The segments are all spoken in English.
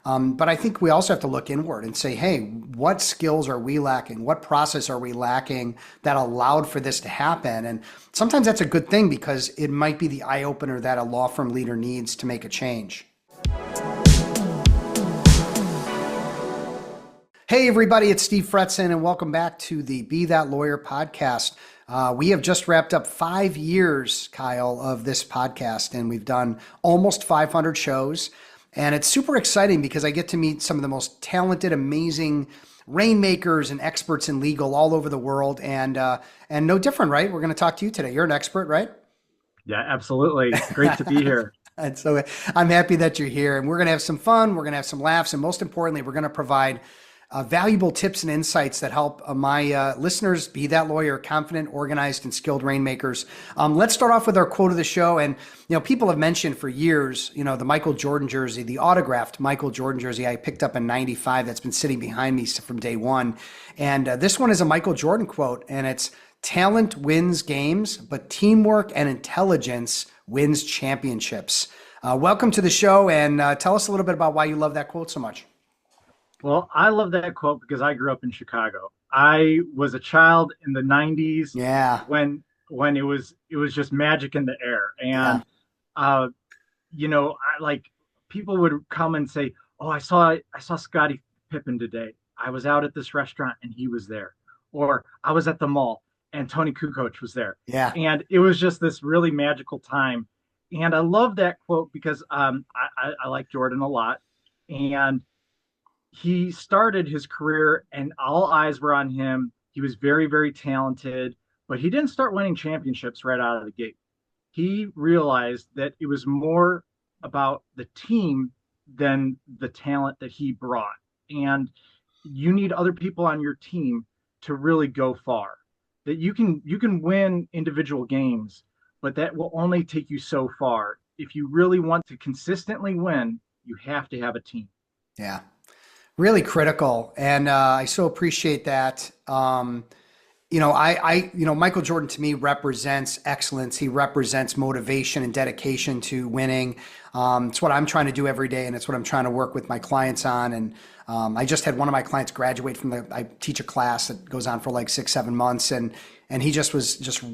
But I think we also have to look inward and say, hey, what skills are we lacking? What process are we lacking that allowed for this to happen? And sometimes that's a good thing because it might be the eye opener that a law firm leader needs to make a change. Hey, everybody, it's Steve Fretzin, and welcome back to the Be That Lawyer podcast. We have just wrapped up 5 years, Kyle, of this podcast, and we've done almost 500 shows. And it's super exciting because I get to meet some of the most talented, amazing rainmakers and experts in legal all over the world. And no different, right? We're going to talk to you today. You're an expert, right? Yeah, absolutely. Great to be here. And so I'm happy that you're here, and we're going to have some fun. We're going to have some laughs. And most importantly, we're going to provide valuable tips and insights that help my listeners be that lawyer, confident, organized, and skilled rainmakers. Let's start off with our quote of the show. And, people have mentioned for years, the Michael Jordan jersey, the autographed Michael Jordan jersey I picked up in '95 that's been sitting behind me from day one. And this one is a Michael Jordan quote, and it's, "Talent wins games, but teamwork and intelligence wins championships." Welcome to the show, and tell us a little bit about why you love that quote so much. Well, I love that quote because I grew up in Chicago. I was a child in the 90s Yeah. when it was just magic in the air. Yeah. And I like people would come and say, "Oh, I saw Scottie Pippen today. I was out at this restaurant and he was there." Or I was at the mall and Tony Kukoc was there. Yeah. And it was just this really magical time. And I love that quote because I like Jordan a lot. And he started his career and all eyes were on him. He was very, very talented, but he didn't start winning championships right out of the gate. He realized that it was more about the team than the talent that he brought. And you need other people on your team to really go far. That you can win individual games, but that will only take you so far. If you really want to consistently win, you have to have a team. Yeah. Really critical. And I so appreciate that. Michael Jordan to me represents excellence. He represents motivation and dedication to winning. It's what I'm trying to do every day, and it's what I'm trying to work with my clients on. And I just had one of my clients graduate I teach a class that goes on for like 6, 7 months, and he just was just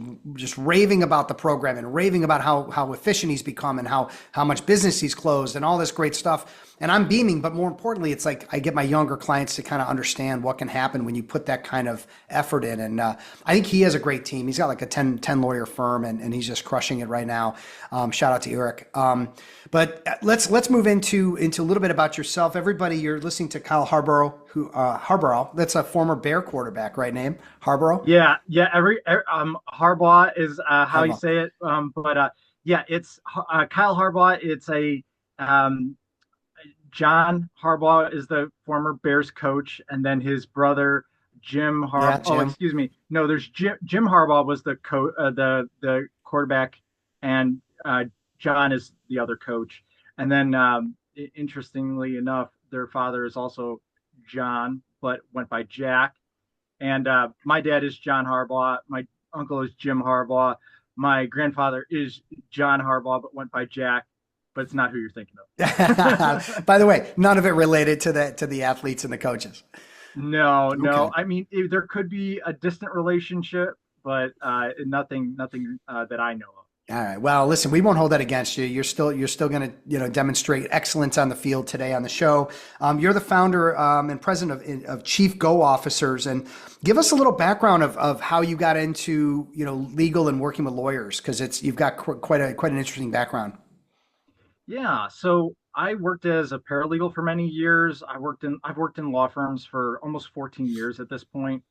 raving about the program and raving about how efficient he's become and how much business he's closed and all this great stuff. And I'm beaming, but more importantly, it's like I get my younger clients to kind of understand what can happen when you put that kind of effort in. And I think he has a great team. He's got like a 10 lawyer firm, and he's just crushing it right now. Shout out to Eric. But let's move into a little bit about yourself. Everybody, you're listening to Kyle Harbaugh, Harbaugh. That's a former Bear quarterback, right? Name Harbaugh. Yeah. Harbaugh is how you Harbaugh. say it. But yeah, it's Kyle Harbaugh. It's a John Harbaugh is the former Bears coach, and then his brother Jim Yeah, Harbaugh. Oh, Jim. excuse me. No, there's Jim Harbaugh was the quarterback, and John is the other coach. And then, interestingly enough, their father is also John, but went by Jack. And my dad is John Harbaugh. My uncle is Jim Harbaugh. My grandfather is John Harbaugh, but went by Jack. But it's not who you're thinking of. By the way, none of it related to the athletes and the coaches. No, Okay. no. I mean, there could be a distant relationship, but nothing that I know of. All right. Well, listen, we won't hold that against you. You're still going to, demonstrate excellence on the field today on the show. You're the founder and president of Chief Go Officers, and give us a little background of how you got into, legal and working with lawyers, because you've got quite an interesting background. Yeah, so I worked as a paralegal for many years. I've worked in law firms for almost 14 years at this point.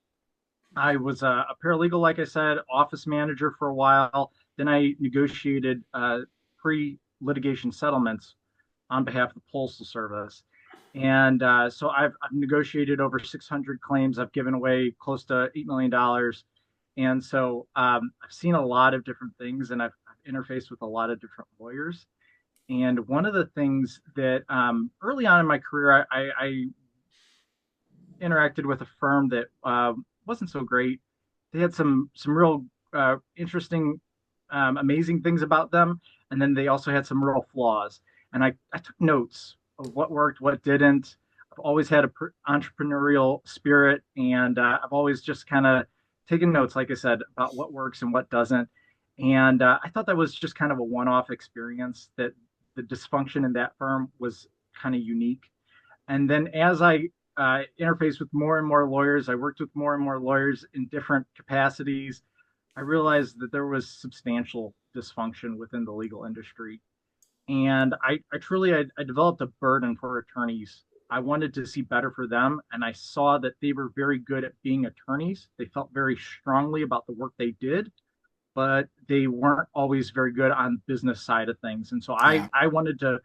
I was a paralegal, like I said, office manager for a while. Then I negotiated pre-litigation settlements on behalf of the Postal Service. And so I've negotiated over 600 claims. I've given away close to $8 million. And so I've seen a lot of different things, and I've interfaced with a lot of different lawyers. And one of the things that early on in my career, I interacted with a firm that wasn't so great. They had some real interesting, amazing things about them, and then they also had some real flaws. And I took notes of what worked, what didn't. I've always had a entrepreneurial spirit, and I've always just kind of taken notes, like I said, about what works and what doesn't. And I thought that was just kind of a one-off experience, that the dysfunction in that firm was kind of unique. And then as I interfaced with more and more lawyers, I worked with more and more lawyers in different capacities. I realized that there was substantial dysfunction within the legal industry. And I truly, I developed a burden for attorneys. I wanted to see better for them. And I saw that they were very good at being attorneys. They felt very strongly about the work they did, but they weren't always very good on the business side of things. And so Yeah. I wanted to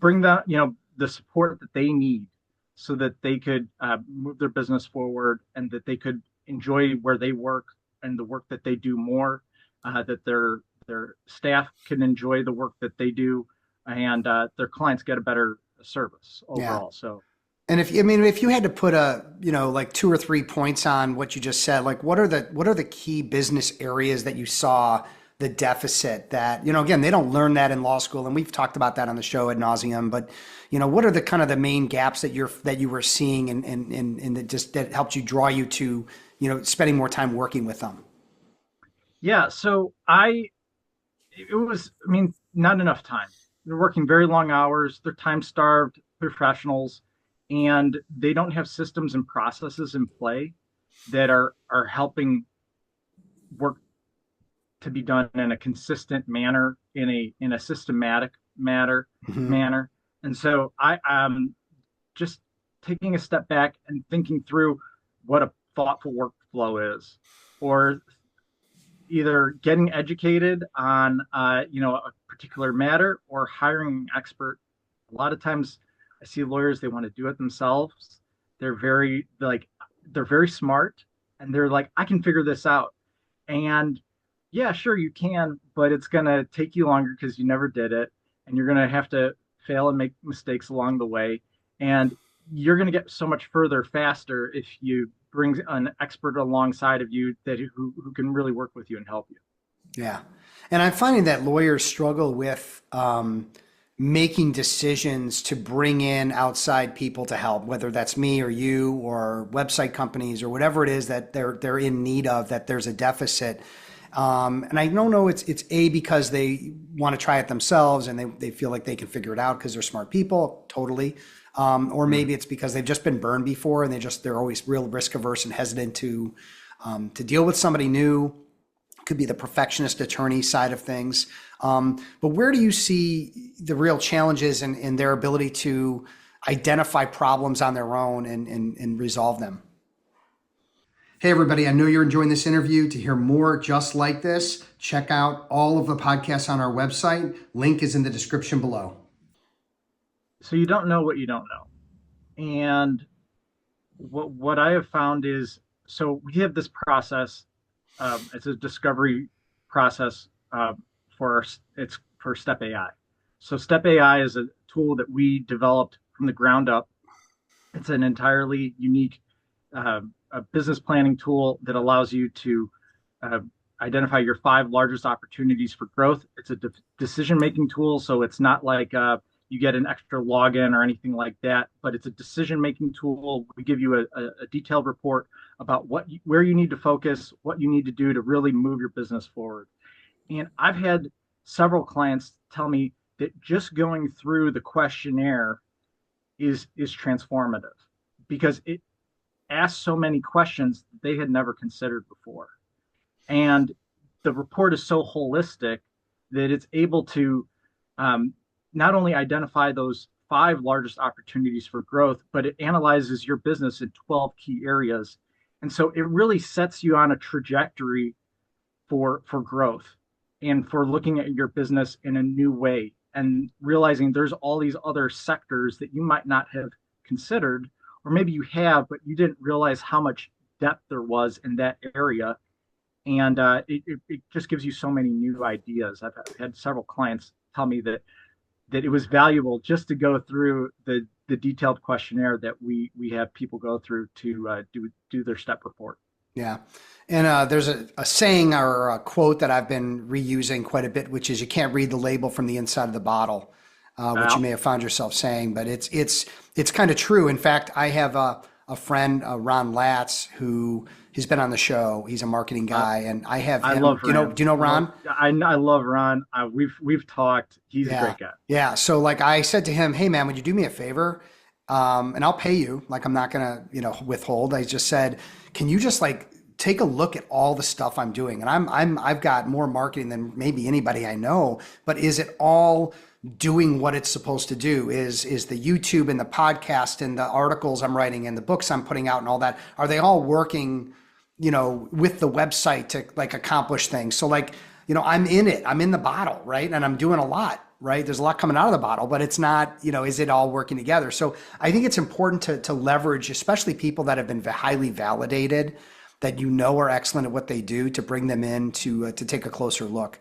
bring the support that they need so that they could move their business forward, and that they could enjoy where they work and the work that they do more, that their staff can enjoy the work that they do, and their clients get a better service Yeah. overall. So And if you had to put like 2 or 3 points on what you just said, like what are the key business areas that you saw the deficit that, again, they don't learn that in law school, and we've talked about that on the show ad nauseum, but what are the kind of the main gaps that you were seeing and that helped you draw you to, spending more time working with them? yeah, so it was, I mean, not enough time. They're working very long hours. They're time starved professionals, and they don't have systems and processes in play that are helping work to be done in a consistent manner, in a systematic Hmm. manner. And so just taking a step back and thinking through what a thoughtful workflow is, or either getting educated on a particular matter, or hiring an expert. A lot of times I see lawyers, they want to do it themselves. They're very smart, and they're like, I can figure this out. And yeah, sure you can, but it's going to take you longer because you never did it, and you're going to have to fail and make mistakes along the way. And you're going to get so much further faster if you bring an expert alongside of you who can really work with you and help you. Yeah. And I'm finding that lawyers struggle with making decisions to bring in outside people to help, whether that's me or you or website companies or whatever it is that they're in need of, that there's a deficit. And I don't know, it's A, because they want to try it themselves and they feel like they can figure it out because they're smart people, totally. Or Mhm. maybe it's because they've just been burned before and they're always real risk averse and hesitant to deal with somebody new. Could be the perfectionist attorney side of things. But where do you see the real challenges in their ability to identify problems on their own and resolve them? Hey, everybody, I know you're enjoying this interview. To hear more just like this, check out all of the podcasts on our website. Link is in the description below. So you don't know what you don't know. And what I have found is, so we have this process. It's a discovery process it's for Step AI. So Step AI is a tool that we developed from the ground up. It's an entirely unique a business planning tool that allows you to uh, identify your 5 largest opportunities for growth. It's a decision making tool, so it's not like you get an extra login or anything like that, but it's a decision making tool. We give you a detailed report about where you need to focus, what you need to do to really move your business forward. And I've had several clients tell me that just going through the questionnaire is transformative, because it asks so many questions that they had never considered before. And the report is so holistic that it's able to um, not only identify those 5 largest opportunities for growth, but it analyzes your business in 12 key areas. And so it really sets you on a trajectory for growth, and for looking at your business in a new way, and realizing there's all these other sectors that you might not have considered, or maybe you have, but you didn't realize how much depth there was in that area. And it just gives you so many new ideas. I've had several clients tell me that it was valuable just to go through the detailed questionnaire that we have people go through to do their step report. Yeah. And there's a saying or a quote that I've been reusing quite a bit, which is you can't read the label from the inside of the bottle. which you Well, may have found yourself saying, but it's kind of true. In fact, I have a friend, Ron Latz, who he's been on the show. He's a marketing I, guy, and I have I him. love Do you know Ron? I love Ron. We've talked. He's a Yeah. great guy. Yeah. So like I said to him, hey man, would you do me a favor? And I'll pay you. Like I'm not gonna, withhold. I just said, can you just like take a look at all the stuff I'm doing? And I've got more marketing than maybe anybody I know, but is it all doing what it's supposed to do? Is the YouTube and the podcast and the articles I'm writing and the books I'm putting out and all that, are they all working, with the website to like accomplish things? So like, I'm in it. I'm in the bottle, right? And I'm doing a lot, right? There's a lot coming out of the bottle, but it's not, is it all working together? So I think it's important to leverage, especially people that have been highly validated, that are excellent at what they do, to bring them in to take a closer look.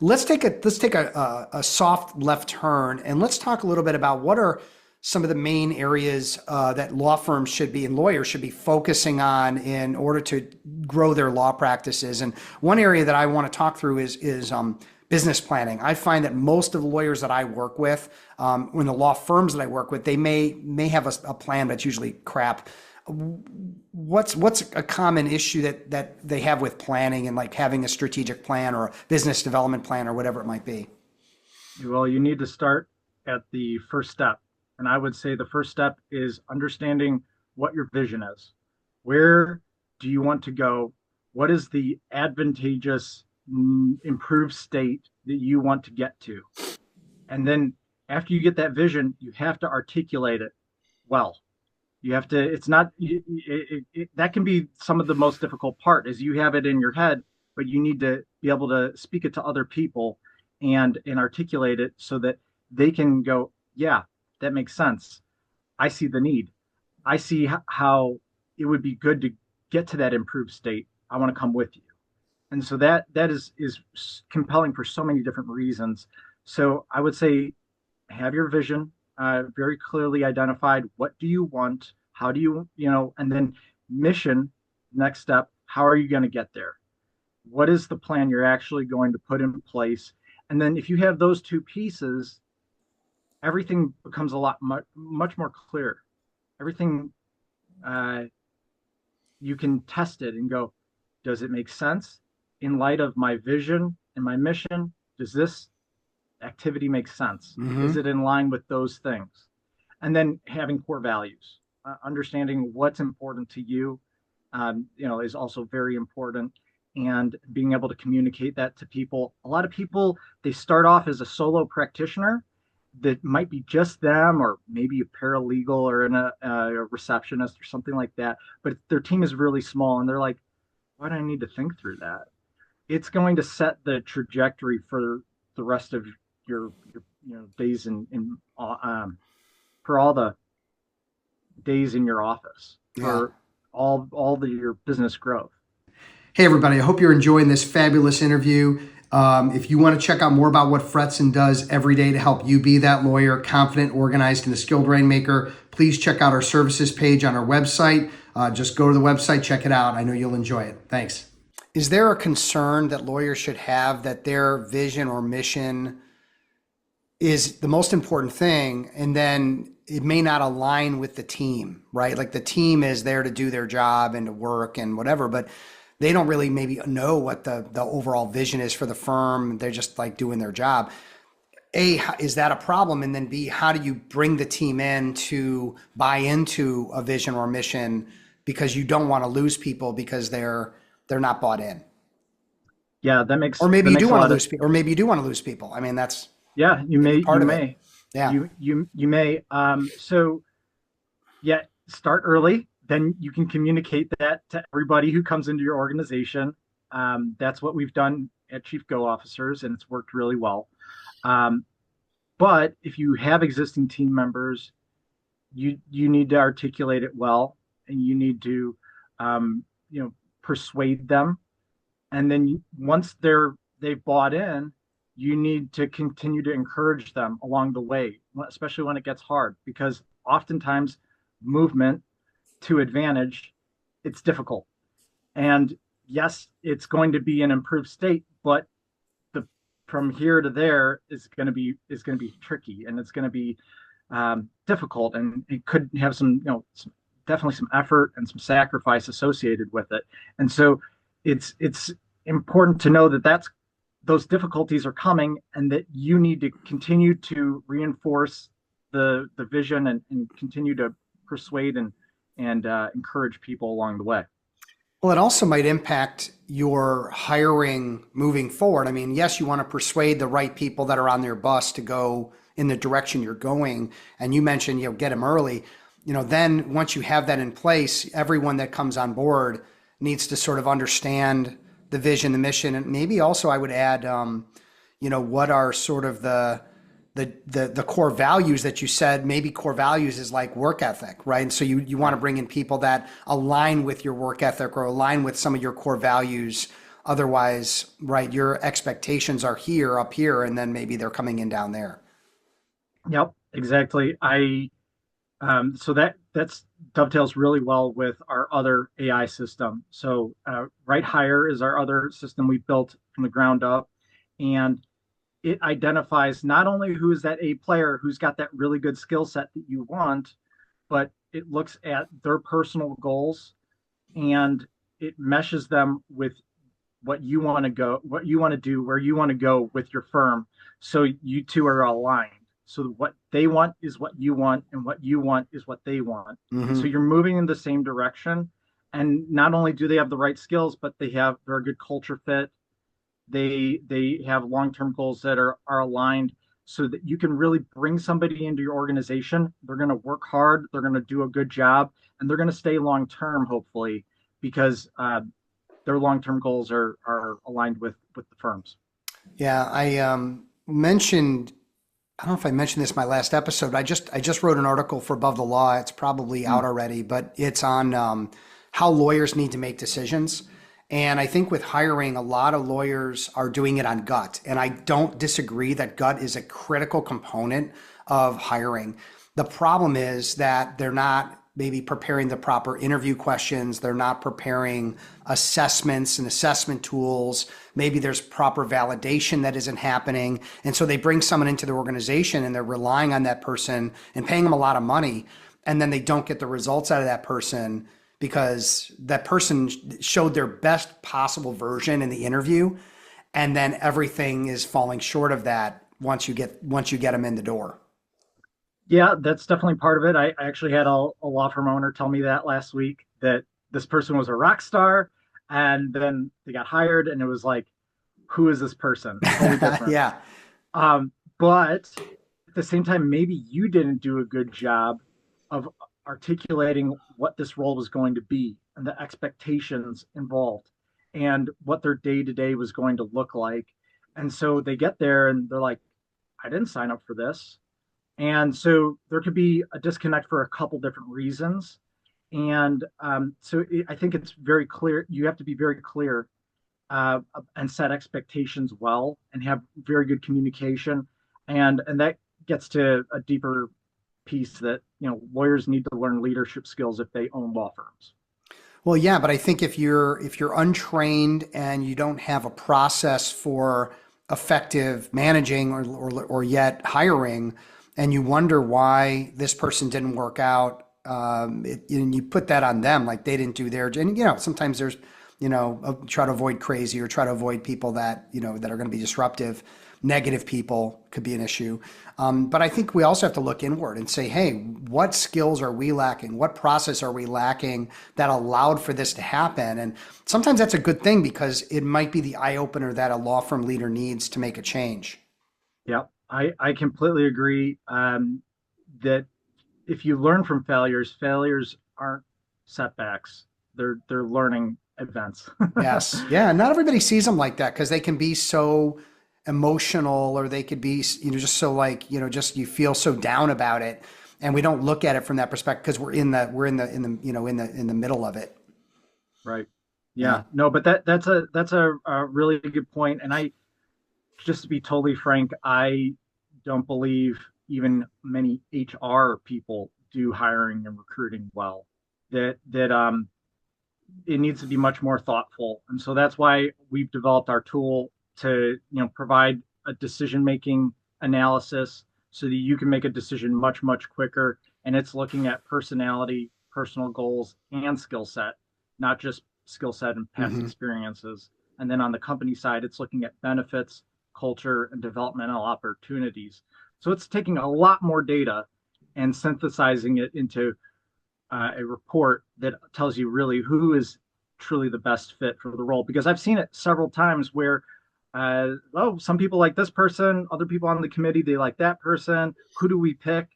Let's take a soft left turn and let's talk a little bit about what are some of the main areas that law firms should be and lawyers should be focusing on in order to grow their law practices. And one area that I want to talk through is business planning. I find that most of the lawyers that I work with, in the law firms that I work with, they may have a plan, but it's usually crap. What's a common issue that they have with planning and like having a strategic plan or a business development plan or whatever it might be? Well, you need to start at the first step. And I would say the first step is understanding what your vision is. Where do you want to go? What is the advantageous, improved state that you want to get to? And then after you get that vision, you have to articulate it well. You have to, it's not, that can be some of the most difficult part is you have it in your head, but you need to be able to speak it to other people and articulate it so that they can go, yeah, that makes sense. I see the need. I see how it would be good to get to that improved state. I want to come with you. And so that is compelling for so many different reasons. So I would say have your vision very clearly identified. What do you want? How do and then mission, next step, how are you going to get there? What is the plan you're actually going to put in place? And then if you have those two pieces, everything becomes a lot much more clear. Everything, uh, you can test it and go, does it make sense in light of my vision and my mission? Does this activity make sense? Is Mm-hmm. it in line with those things? And then having core values, understanding what's important to you, is also very important. And being able to communicate that to people. A lot of people, they start off as a solo practitioner that might be just them, or maybe a paralegal or a receptionist or something like that. But their team is really small, and they're like, "Why do I need to think through that?" It's going to set the trajectory for the rest of your days in for all the days in your office Yeah. for your business growth. Hey, everybody, I hope you're enjoying this fabulous interview. If you want to check out more about what Fretzin does every day to help you be that lawyer, confident, organized, and a skilled rainmaker, please check out our services page on our website. Just go to the website, check it out. I know you'll enjoy it. Thanks. Is there a concern that lawyers should have that their vision or mission is the most important thing, and then it may not align with the team, right? Like the team is there to do their job and to work and whatever, but they don't really maybe know what the overall vision is for the firm. They're just like doing their job. A, is that a problem? And then B, how do you bring the team in to buy into a vision or mission, because you don't want to lose people because they're not bought in. Yeah, Or maybe that you do makes a want to lot of lose people, or maybe you do want to lose people. I mean, that's yeah. maybe part You of it. may Yeah. you may. So yeah, start early. Then you can communicate that to everybody who comes into your organization. That's what we've done at Chief Go Officers, and it's worked really well. Um, but if you have existing team members, you need to articulate it well, and you need to um, you know persuade them. And then once they've bought in, you need to continue to encourage them along the way, especially when it gets hard, because oftentimes movement to advantage, it's difficult. And yes, it's going to be an improved state, but the from here to there is going to be tricky, and it's going to be difficult, and it could have some, definitely some effort and some sacrifice associated with it. And so it's important to know that those difficulties are coming, and that you need to continue to reinforce the vision, and continue to persuade and encourage people along the way. Well, it also might impact your hiring moving forward. I mean, yes, you want to persuade the right people that are on their bus to go in the direction you're going. And you mentioned, get them early. Then once you have that in place, everyone that comes on board needs to sort of understand the vision, the mission, and maybe also I would add, what are sort of the core values that you said. Maybe core values is like work ethic, right? And so you want to bring in people that align with your work ethic or align with some of your core values. Otherwise, right, your expectations are here, up here, and then maybe they're coming in down there. Yep, exactly. So that's dovetails really well with our other AI system. So Right Hire is our other system we built from the ground up, and it identifies not only who is that A player who's got that really good skill set that you want, but it looks at their personal goals, and it meshes them with what you want to go, what you want to do, where you want to go with your firm. So you two are aligned. So what they want is what you want, and what you want is what they want. And so Hmm. you're moving in the same direction. And not only do they have the right skills, but they're a good culture fit. They have long-term goals that are aligned, so that you can really bring somebody into your organization. They're going to work hard, they're going to do a good job, and they're going to stay long term, hopefully, because their long-term goals are aligned with the firms. Yeah, I mentioned. I don't know if I mentioned this in my last episode. I just wrote an article for Above the Law. It's probably Mm. out already, but it's on how lawyers need to make decisions. And I think with hiring, a lot of lawyers are doing it on gut. And I don't disagree that gut is a critical component of hiring. The problem is that they're not maybe preparing the proper interview questions. They're not preparing assessments and assessment tools. Maybe there's proper validation that isn't happening. And so they bring someone into their organization and they're relying on that person and paying them a lot of money. And then they don't get the results out of that person because that person showed their best possible version in the interview. And then everything is falling short of that once you get them in the door. Yeah, that's definitely part of it. I actually had a law firm owner tell me that last week, that this person was a rock star, and then they got hired, and it was like, who is this person? Totally different. Yeah. But at the same time, maybe you didn't do a good job of articulating what this role was going to be, and the expectations involved, and what their day to day was going to look like. And so they get there and they're like, I didn't sign up for this. And so there could be a disconnect for a couple different reasons. And I think it's very clear. You have to be very clear, and set expectations well, and have very good communication. And that gets to a deeper piece, that lawyers need to learn leadership skills if they own law firms. Well, yeah, but I think if you're untrained and you don't have a process for effective managing or yet hiring, and you wonder why this person didn't work out, and you put that on them, like they didn't do their. And sometimes there's, try to avoid crazy or try to avoid people that are going to be disruptive. Negative people could be an issue. But I think we also have to look inward and say, hey, what skills are we lacking? What process are we lacking that allowed for this to happen? And sometimes that's a good thing because it might be the eye opener that a law firm leader needs to make a change. Yeah, I completely agree, that if you learn from failures, failures aren't setbacks. They're learning events. Yes. Yeah. Not everybody sees them like that because they can be so emotional or they could be, just so like, just you feel so down about it. And we don't look at it from that perspective because we're in the middle of it. Right. Yeah. Yeah. No, but that's a really good point. And just to be totally frank, I don't believe even many HR people do hiring and recruiting well. That it needs to be much more thoughtful. And so that's why we've developed our tool to provide a decision-making analysis so that you can make a decision much, much quicker. And it's looking at personality, personal goals, and skill set, not just skill set and past Hmm. experiences. And then on the company side, it's looking at benefits, culture, and developmental opportunities. So it's taking a lot more data and synthesizing it into a report that tells you really who is truly the best fit for the role. Because I've seen it several times where, oh, some people like this person, other people on the committee, they like that person. Who do we pick?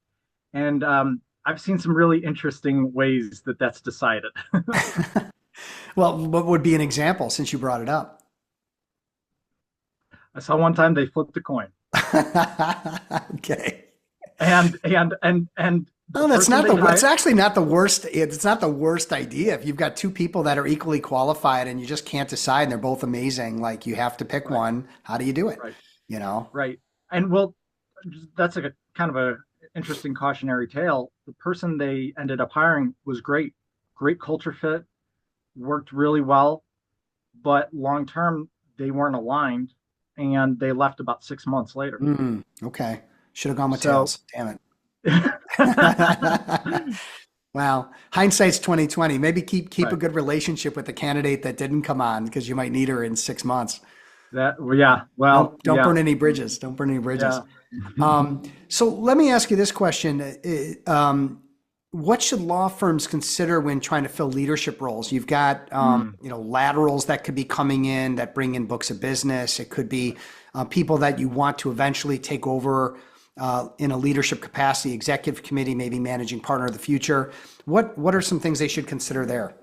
And I've seen some really interesting ways that that's decided. Well, what would be an example since you brought it up? I saw one time they flipped a coin, Okay. and the Oh, that's person not they it's hired, actually not the worst. It's not the worst idea. If you've got two people that are equally qualified and you just can't decide and they're both amazing, like you have to pick right, one. How do you do it? right, You know? right, and well, that's like a kind of a interesting cautionary tale. The person they ended up hiring was great, great culture fit, worked really well, but long term they weren't aligned, and they left about 6 months later. Mm, okay. Should have gone with So, tails. Damn right, it. Wow. Hindsight's 2020. Maybe keep a good relationship with the candidate that didn't come on because you might need her in 6 months. that well, yeah, well, Don't yeah, burn any bridges. Don't burn any bridges. yeah. So let me ask you this question. What should law firms consider when trying to fill leadership roles? You've got, Mm. laterals that could be coming in that bring in books of business. It could be people that you want to eventually take over in a leadership capacity, executive committee, maybe managing partner of the future. What are some things they should consider there?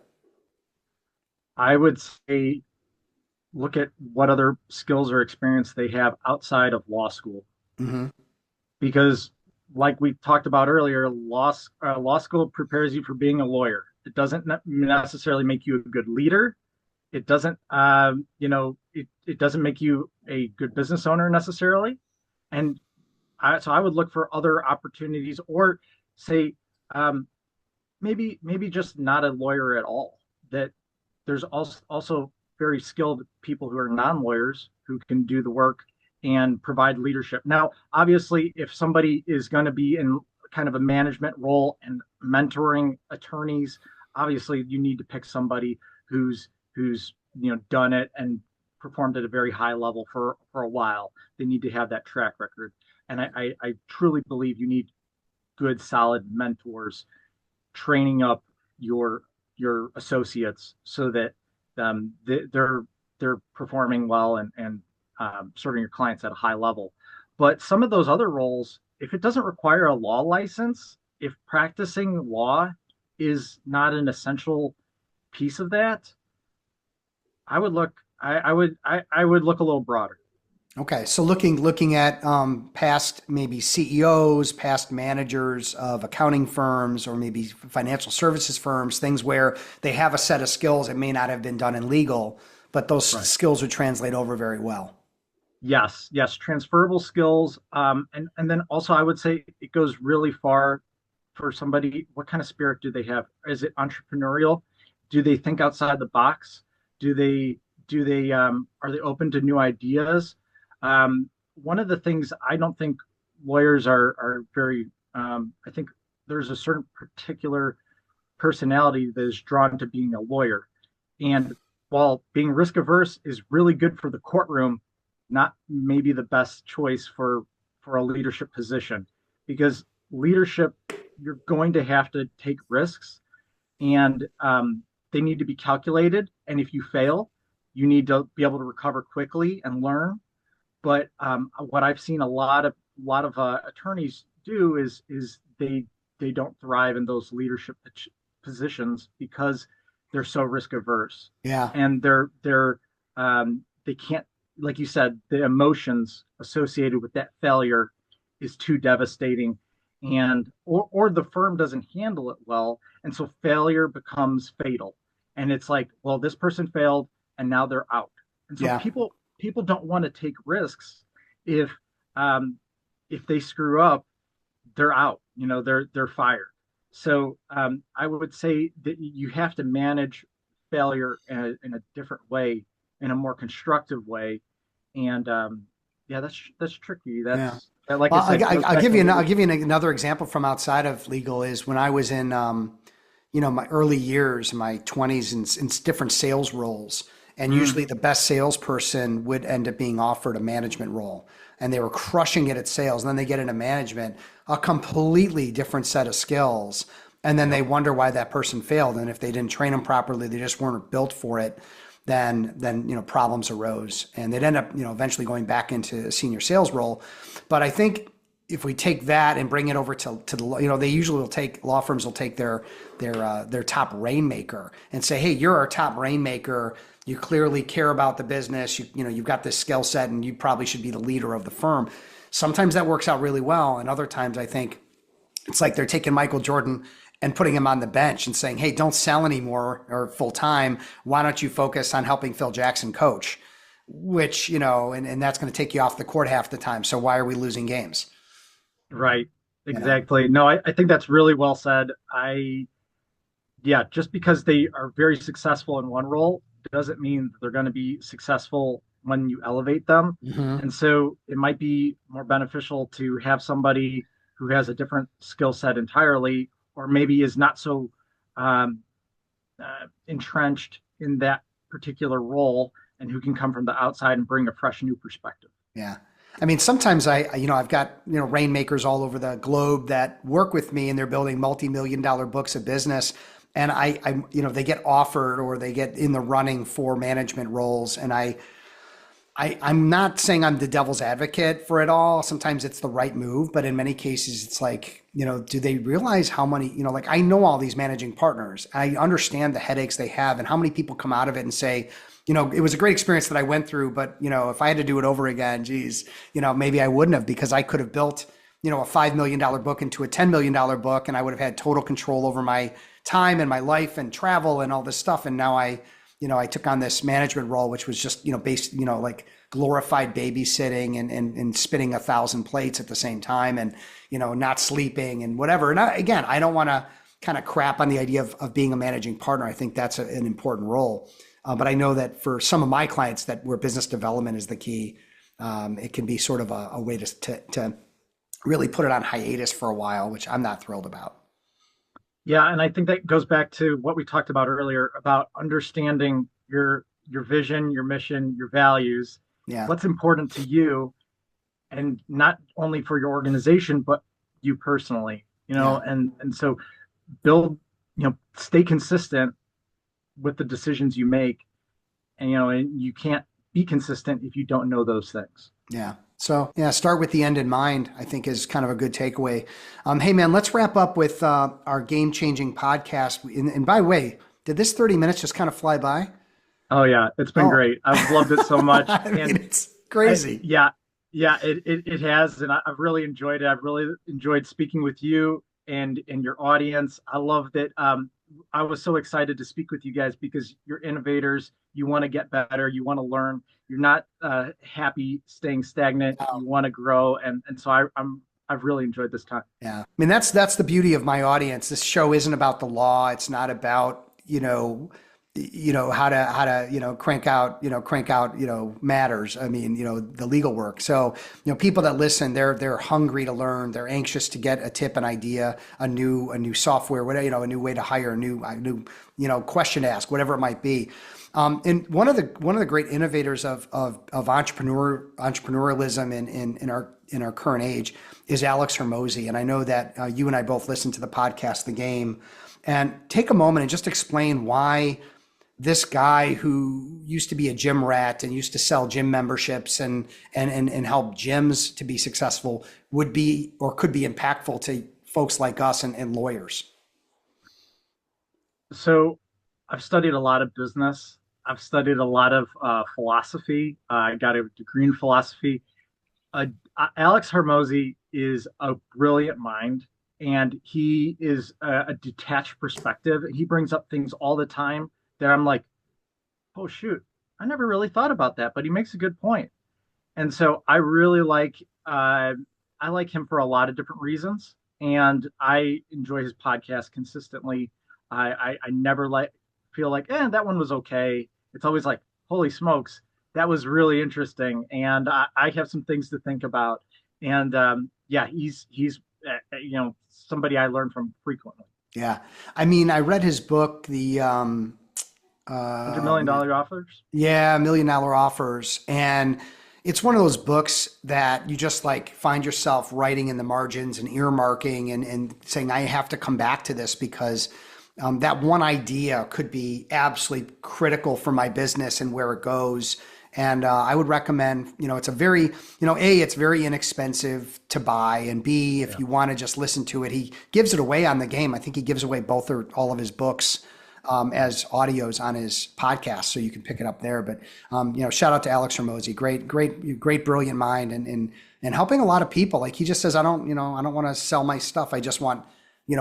I would say look at what other skills or experience they have outside of law school. Hmm. Because, like we talked about earlier, law school prepares you for being a lawyer. It doesn't necessarily make you a good leader. It doesn't, it doesn't make you a good business owner necessarily. And so I would look for other opportunities, or say, um, maybe just not a lawyer at all. That there's also very skilled people who are non-lawyers who can do the work and provide leadership. Now, obviously, if somebody is going to be in kind of a management role and mentoring attorneys, obviously you need to pick somebody who's done it and performed at a very high level for a while. They need to have that track record. And I truly believe you need good, solid mentors training up your associates so that they're performing well and serving your clients at a high level. But some of those other roles, if it doesn't require a law license, if practicing law is not an essential piece of that, I would look. I would look a little broader. Okay, so looking at past maybe CEOs, past managers of accounting firms, or maybe financial services firms, things where they have a set of skills that may not have been done in legal, but those Right. skills would translate over very well. Yes, yes, transferable skills. And then also I would say it goes really far for somebody. What kind of spirit do they have? Is it entrepreneurial? Do they think outside the box? Do they are they open to new ideas? One of the things I don't think lawyers are very I think there's a certain particular personality that is drawn to being a lawyer. And while being risk averse is really good for the courtroom, not maybe the best choice for a leadership position, because leadership, you're going to have to take risks, and they need to be calculated. And if you fail, you need to be able to recover quickly and learn. But what I've seen a lot of attorneys do is they don't thrive in those leadership positions because they're so risk averse, Yeah, and they can't, like you said, the emotions associated with that failure is too devastating, and or the firm doesn't handle it well, and so failure becomes fatal. And it's like, well, this person failed and now they're out. And so yeah. people don't want to take risks if um, if they screw up, they're out. They're fired. So I would say that you have to manage failure in a different way, in a more constructive way, and Yeah, that's tricky. Yeah. Like I Well, said, goes I'll back give to you leadership. I'll give you another example from outside of legal is when I was in my early years, my 20s in different sales roles. And Mm, usually the best salesperson would end up being offered a management role. And they were crushing it at sales. And then they get into management, a completely different set of skills. And then they yep. wonder why that person failed. And if they didn't train them properly, they just weren't built for it, then problems arose. And they'd end up, eventually going back into a senior sales role. But I think if we take that and bring it over to the they usually will take law firms will take their top rainmaker and say, hey, you're our top rainmaker. You clearly care about the business. You've got this skill set, and you probably should be the leader of the firm. Sometimes that works out really well, and other times I think it's like they're taking Michael Jordan and putting him on the bench and saying, hey, don't sell anymore or full time. Why don't you focus on helping Phil Jackson coach? Which, and that's going to take you off the court half the time. So why are we losing games? Right. You know? Exactly. No, I think that's really well said. Yeah, just because they are very successful in one role doesn't mean that they're going to be successful when you elevate them. Mm-hmm. And so it might be more beneficial to have somebody who has a different skill set entirely, or maybe is not so um, entrenched in that particular role and who can come from the outside and bring a fresh new perspective. Yeah. I mean, sometimes I've got, rainmakers all over the globe that work with me and they're building multi-million-dollar books of business. And they get offered or they get in the running for management roles. And I'm not saying I'm the devil's advocate for it all. Sometimes it's the right move, but in many cases, it's like, do they realize how many, like I know all these managing partners. I understand the headaches they have and how many people come out of it and say, it was a great experience that I went through, but, if I had to do it over again, geez, maybe I wouldn't have because I could have built, a $5 million book into a $10 million book and I would have had total control over my time and my life and travel and all this stuff. And now I took on this management role, which was just, based, like glorified babysitting and spinning 1,000 plates at the same time and, not sleeping and whatever. And again, I don't want to kind of crap on the idea of being a managing partner. I think that's an important role. But I know that for some of my clients that where business development is the key, it can be sort of a way to really put it on hiatus for a while, which I'm not thrilled about. Yeah, and I think that goes back to what we talked about earlier about understanding your vision, your mission, your values, Yeah. what's important to you, and not only for your organization, but you personally, Yeah. and so build, stay consistent with the decisions you make, and and you can't be consistent if you don't know those things. Yeah. So yeah, start with the end in mind, I think is kind of a good takeaway. Hey man, let's wrap up with our game-changing podcast. And by the way, did this 30 minutes just kind of fly by? Oh yeah, it's been Oh, great. I've loved it so much, I mean, and it's crazy. yeah, yeah, it has, and I've really enjoyed it. I've really enjoyed speaking with you and your audience. I love that. I was so excited to speak with you guys because you're innovators. You want to get better. You want to learn. You're not happy staying stagnant. Oh, You want to grow, and so I've really enjoyed this time. yeah. I mean, that's the beauty of my audience. This show isn't about the law. It's not about, how to crank out matters. I mean, the legal work. So, people that listen, they're hungry to learn. They're anxious to get a tip, an idea, a new software, whatever, a new way to hire, a new question to ask, whatever it might be. And one of the great innovators of entrepreneurialism in our current age is Alex Hermosi. And I know that you and I both listened to the podcast, The Game, and take a moment and just explain why this guy who used to be a gym rat and used to sell gym memberships and help gyms to be successful would be or could be impactful to folks like us and lawyers. So I've studied a lot of business. I've studied a lot of philosophy. I got a degree in philosophy. uh, Alex Hermosi is a brilliant mind, and he is a detached perspective. He brings up things all the time that I'm like, oh shoot, I never really thought about that, but he makes a good point. And so I really I like him for a lot of different reasons, and I enjoy his podcast consistently. I never feel like, that one was okay. It's always like, holy smokes, that was really interesting, and I have some things to think about. And yeah, he's somebody I learn from frequently. Yeah. I mean, I read his book, $100 million man, offers. yeah, Million Dollar Offers. And it's one of those books that you just like find yourself writing in the margins and earmarking and saying, I have to come back to this because that one idea could be absolutely critical for my business and where it goes. And I would recommend, it's a very, A, it's very inexpensive to buy. And B, if Yeah. you want to just listen to it, he gives it away on the game. I think he gives away both or all of his books as audios on his podcast, so you can pick it up there. But shout out to Alex Hormozy, great, brilliant mind, and helping a lot of people. Like he just says, I don't want to sell my stuff. I just want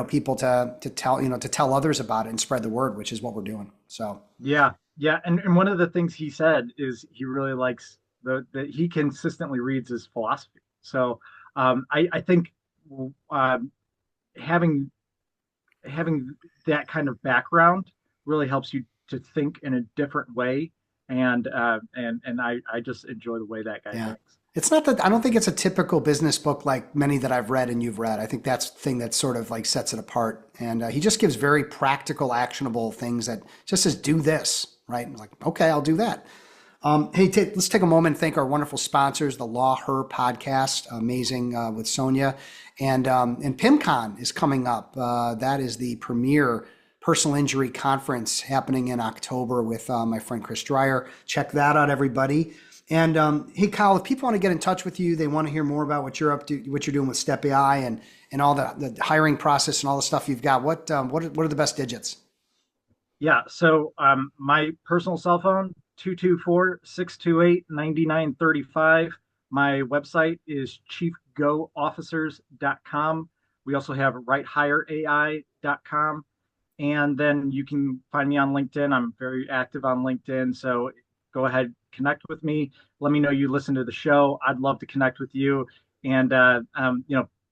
people to tell others about it and spread the word, which is what we're doing. So Yeah, yeah, and one of the things he said is he really likes that he consistently reads his philosophy. So I think um, having having that kind of background really helps you to think in a different way, and I just enjoy the way that guy yeah. thinks. It's not that I don't think it's a typical business book like many that I've read and you've read. I think that's the thing that sort of like sets it apart. And he just gives very practical, actionable things that just says, do this, right? And like, okay, I'll do that. Hey, let's take a moment and thank our wonderful sponsors, the Law Her podcast, amazing with Sonia, and PimCon is coming up. That is the premier personal injury conference happening in October with my friend Chris Dreyer. Check that out, everybody. And hey, Kyle, if people want to get in touch with you, they want to hear more about what you're up to, what you're doing with Step AI and all the hiring process and all the stuff you've got. What are the best digits? Yeah, so my personal cell phone, 224-628-9935. My website is chiefgoofficers.com. We also have righthireai.com. And then you can find me on LinkedIn. I'm very active on LinkedIn. So go ahead, connect with me. Let me know you listen to the show. I'd love to connect with you and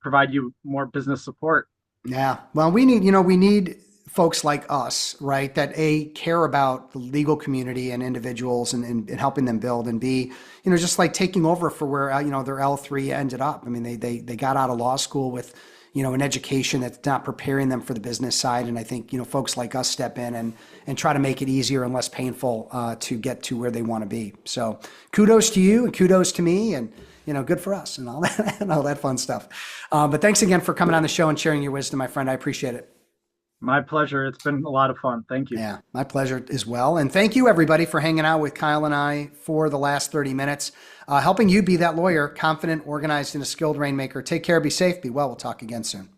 provide you more business support. Yeah. Well, we need folks like us, right? That A, care about the legal community and individuals and helping them build, and B, just like taking over for where, their L3 ended up. I mean, they got out of law school with, an education that's not preparing them for the business side. And I think, folks like us step in and try to make it easier and less painful to get to where they want to be. So kudos to you and kudos to me and, good for us and all that and all that fun stuff. But thanks again for coming on the show and sharing your wisdom, my friend. I appreciate it. My pleasure. It's been a lot of fun. Thank you. Yeah, my pleasure as well. And thank you, everybody, for hanging out with Kyle and I for the last 30 minutes, helping you be that lawyer, confident, organized, and a skilled rainmaker. Take care, be safe, be well. We'll talk again soon.